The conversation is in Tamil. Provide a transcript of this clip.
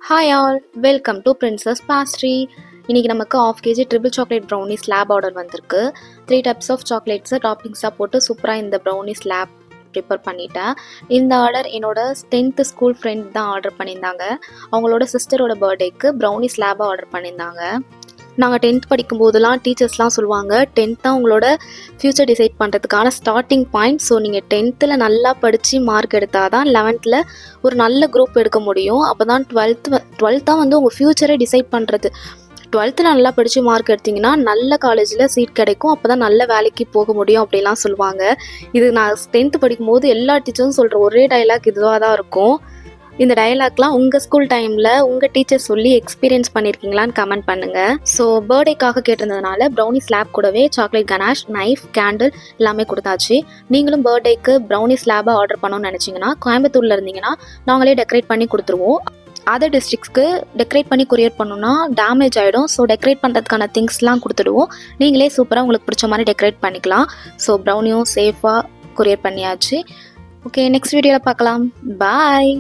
Hi all, welcome to Princess Pastry. இன்றைக்கி நமக்கு ½ kg triple chocolate brownie slab order வந்திருக்கு. 3 டைப்ஸ் ஆஃப் சாக்லேட்ஸை டாப்பிங்ஸாக போட்டு சூப்பராக இந்த ப்ரௌனி ஸ்லாப் ப்ரிப்பேர் பண்ணிட்டேன். இந்த ஆர்டர் என்னோட 10th ஸ்கூல் ஃப்ரெண்ட் தான் ஆர்டர் பண்ணியிருந்தாங்க. அவங்களோட சிஸ்டரோட பர்த்டேக்கு ப்ரௌனி ஸ்லாபாக ஆர்டர் பண்ணியிருந்தாங்க. நாங்கள் 10th படிக்கும்போதெல்லாம் டீச்சர்ஸ்லாம் சொல்லுவாங்க, 10th தான் உங்களோட ஃப்யூச்சர் டிசைட் பண்ணுறதுக்கான ஸ்டார்டிங் பாயிண்ட். ஸோ நீங்கள் 10th நல்லா படித்து மார்க் எடுத்தால் தான் 11th ஒரு நல்ல குரூப் எடுக்க முடியும். அப்போ தான் 12th தான் வந்து உங்கள் ஃப்யூச்சரை டிசைட் பண்ணுறது. 12th நல்லா படித்து மார்க் எடுத்திங்கன்னா நல்ல காலேஜில் சீட் கிடைக்கும். அப்போ தான் நல்ல வேலைக்கு போக முடியும் அப்படிலாம் சொல்லுவாங்க. இது நான் 10th படிக்கும்போது எல்லா டீச்சரும் சொல்கிற ஒரே டைலாக் இதுவாக தான் இருக்கும். இந்த டயலாக்லாம் உங்கள் ஸ்கூல் டைமில் உங்கள் டீச்சர் சொல்லி எக்ஸ்பீரியன்ஸ் பண்ணியிருக்கீங்களான்னு கமெண்ட் பண்ணுங்கள். ஸோ பர்த்டேக்காக கேட்டிருந்ததுனால ப்ரௌனி ஸ்லாப் கூடவே சாக்லேட் கனாஷ், நைஃப், கேண்டில் எல்லாமே கொடுத்தாச்சு. நீங்களும் பர்த்டேக்கு ப்ரௌனி ஸ்லாபை ஆர்டர் பண்ணணும்னு நினச்சிங்கன்னா கோயம்புத்தூரில் இருந்தீங்கன்னா நாங்களே டெக்கரேட் பண்ணி கொடுத்துருவோம். அதர் டிஸ்ட்ரிக்ஸ்க்கு டெக்கரேட் பண்ணி கொரியர் பண்ணணும்னா டேமேஜ் ஆகிடும். ஸோ டெக்கரேட் பண்ணுறதுக்கான திங்ஸ்லாம் கொடுத்துடுவோம். நீங்களே சூப்பராக உங்களுக்கு பிடிச்ச மாதிரி டெக்கரேட் பண்ணிக்கலாம். ஸோ ப்ரௌனியும் சேஃபாக கொரியர் பண்ணியாச்சு. ஓகே, நெக்ஸ்ட் வீடியோவில் பார்க்கலாம். பாய்.